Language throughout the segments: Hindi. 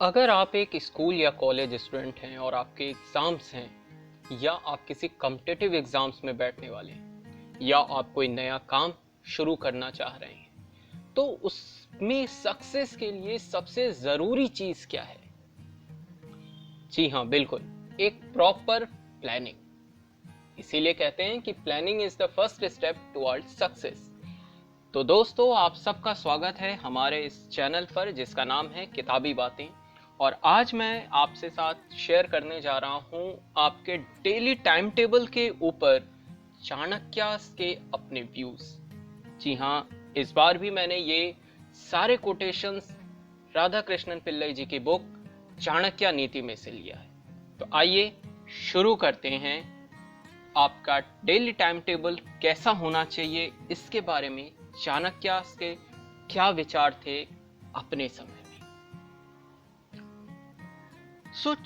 अगर आप एक स्कूल या कॉलेज स्टूडेंट हैं और आपके एग्ज़ाम्स हैं या आप किसी कॉम्पिटिटिव एग्ज़ाम्स में बैठने वाले हैं या आप कोई नया काम शुरू करना चाह रहे हैं तो उसमें सक्सेस के लिए सबसे ज़रूरी चीज़ क्या है? जी हाँ, बिल्कुल, एक प्रॉपर प्लानिंग। इसीलिए कहते हैं कि planning is the first step towards success. तो दोस्तों, आप सबका स्वागत है हमारे इस चैनल पर जिसका नाम है किताबी बातें। और आज मैं आपसे साथ शेयर करने जा रहा हूँ आपके डेली टाइम टेबल के ऊपर चाणक्यास के अपने व्यूज। जी हाँ, इस बार भी मैंने ये सारे कोटेशंस राधा कृष्णन पिल्लई जी की बुक चाणक्य नीति में से लिया है। तो आइए शुरू करते हैं। आपका डेली टाइम टेबल कैसा होना चाहिए इसके बारे में चाणक्यास के क्या विचार थे अपने समय में।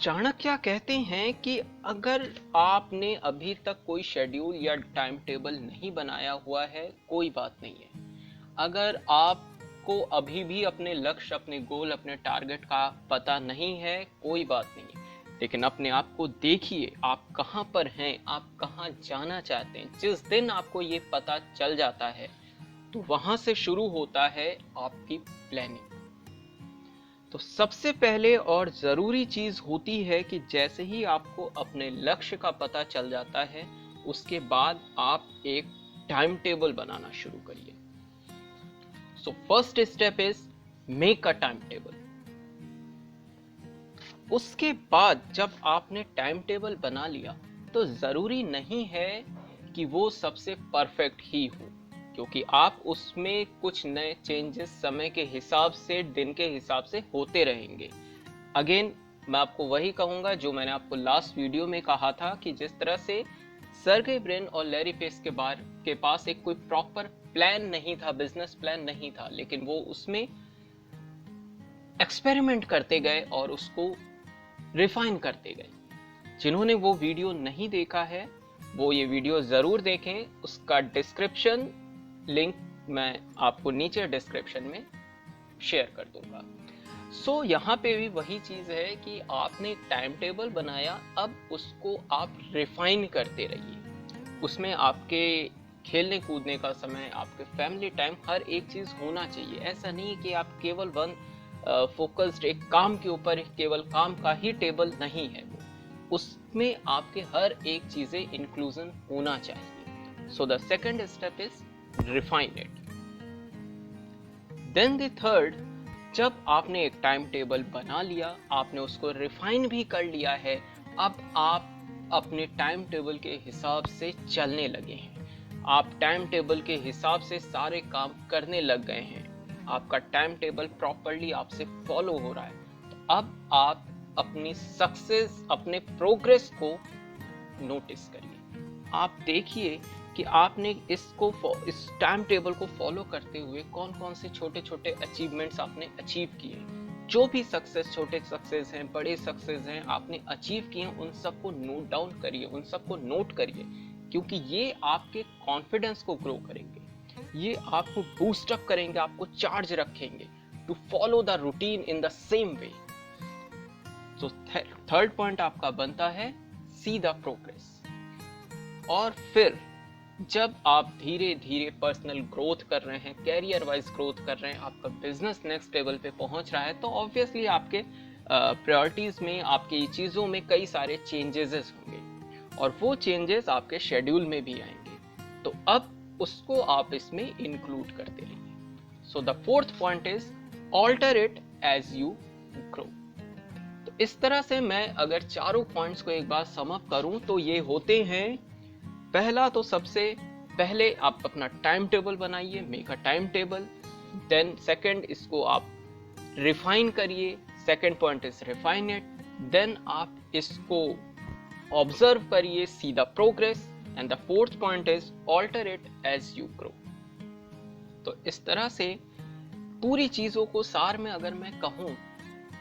चाणक्य कहते हैं कि अगर आपने अभी तक कोई शेड्यूल या टाइम टेबल नहीं बनाया हुआ है, कोई बात नहीं है। अगर आपको अभी भी अपने लक्ष्य, अपने गोल, अपने टारगेट का पता नहीं है, कोई बात नहीं है, लेकिन अपने आप को देखिए, आप कहाँ पर हैं, आप कहाँ जाना चाहते हैं। जिस दिन आपको ये पता चल जाता है तो वहां से शुरू होता है आपकी प्लानिंग। तो सबसे पहले और ज़रूरी चीज़ होती है कि जैसे ही आपको अपने लक्ष्य का पता चल जाता है उसके बाद आप एक टाइम टेबल बनाना शुरू करिए। So first step is make a time table. उसके बाद जब आपने टाइम टेबल बना लिया तो ज़रूरी नहीं है कि वो सबसे परफेक्ट ही हो, क्योंकि आप उसमें कुछ नए चेंजेस समय के हिसाब से, दिन के हिसाब से होते रहेंगे। अगेन मैं आपको वही कहूँगा जो मैंने आपको लास्ट वीडियो में कहा था कि जिस तरह से सर्गे ब्रिन और लैरी पेज के पास एक कोई प्रॉपर प्लान नहीं था, बिजनेस प्लान नहीं था, लेकिन वो उसमें एक्सपेरिमेंट करते गए और उसको रिफाइन करते गए। जिन्होंने वो वीडियो नहीं देखा है वो ये वीडियो ज़रूर देखें। उसका डिस्क्रिप्शन लिंक मैं आपको नीचे डिस्क्रिप्शन में शेयर कर दूंगा। यहाँ पे भी वही चीज़ है कि आपने एक टाइम टेबल बनाया, अब उसको आप रिफाइन करते रहिए। उसमें आपके खेलने कूदने का समय, आपके फैमिली टाइम, हर एक चीज़ होना चाहिए। ऐसा नहीं कि आप केवल फोकस्ड एक काम के ऊपर, केवल काम का ही टेबल नहीं है वो, उसमें आपके हर एक चीज़ें इंक्लूजन होना चाहिए। So the second step is refine it. Then the third, जब आपने एक टाइम टेबल बना लिया, आपने उसको रिफाइन भी कर लिया है, अब आप अपने टाइम टेबल के हिसाब से चलने लगे हैं। आप टाइम टेबल के हिसाब से सारे काम करने लग गए हैं। आपका टाइम टेबल प्रॉपरली आपसे फॉलो हो रहा है। तो अब आप अपनी सक्सेस, अपने प्रोग्रेस को नोटिस करिए। आप देखिए कि आपने इस टाइम टेबल को फॉलो करते हुए कौन कौन से छोटे छोटे अचीवमेंट्स आपने अचीव किए। जो भी सक्सेस, छोटे सक्सेस हैं, बड़े सक्सेस हैं, आपने अचीव किए, उन सबको नोट डाउन करिए, उन सबको नोट करिए, क्योंकि ये आपके कॉन्फिडेंस को ग्रो करेंगे, ये आपको बूस्ट अप करेंगे, आपको चार्ज रखेंगे to follow the routine in the same way. तो थर्ड पॉइंट आपका बनता है सी द प्रोग्रेस। और फिर जब आप धीरे धीरे पर्सनल ग्रोथ कर रहे हैं, कैरियर वाइज ग्रोथ कर रहे हैं, आपका बिजनेस नेक्स्ट लेवल पे पहुंच रहा है, तो ऑब्वियसली आपके प्रायोरिटीज में, आपकी चीज़ों में कई सारे चेंजेस होंगे और वो चेंजेस आपके शेड्यूल में भी आएंगे। तो अब उसको आप इसमें इंक्लूड करते रहिए। So the fourth point is alter it as you grow. तो इस तरह से मैं अगर चारों पॉइंट्स को एक बार सम अप करूं तो ये होते हैं। पहला तो सबसे पहले आप अपना टाइम टेबल बनाइए, make a time table. Then second, इसको आप रिफाइन करिए। Second point is refine it. Then आप इसको ऑब्जर्व करिए, see the progress. And the fourth point is alter it as you grow. तो इस तरह से पूरी चीजों को सार में अगर मैं कहूं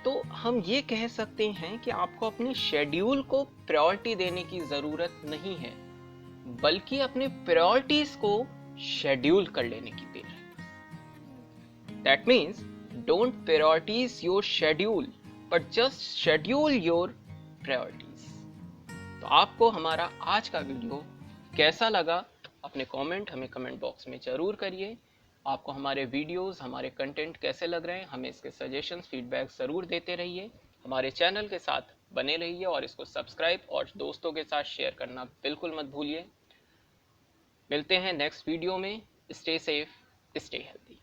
तो हम ये कह सकते हैं कि आपको अपने शेड्यूल को प्रायोरिटी देने की जरूरत नहीं है, बल्कि अपने प्रायोरिटीज को शेड्यूल कर लेने की देर है। That means don't priorities your schedule, but just schedule your priorities. तो आपको हमारा आज का वीडियो कैसा लगा, अपने कमेंट हमें कमेंट बॉक्स में ज़रूर करिए। आपको हमारे वीडियोस, हमारे कंटेंट कैसे लग रहे हैं, हमें इसके सजेशंस, फीडबैक ज़रूर देते रहिए। हमारे चैनल के साथ बने रहिए और इसको सब्सक्राइब और दोस्तों के साथ शेयर करना बिल्कुल मत भूलिए। मिलते हैं नेक्स्ट वीडियो में। Stay safe, stay healthy.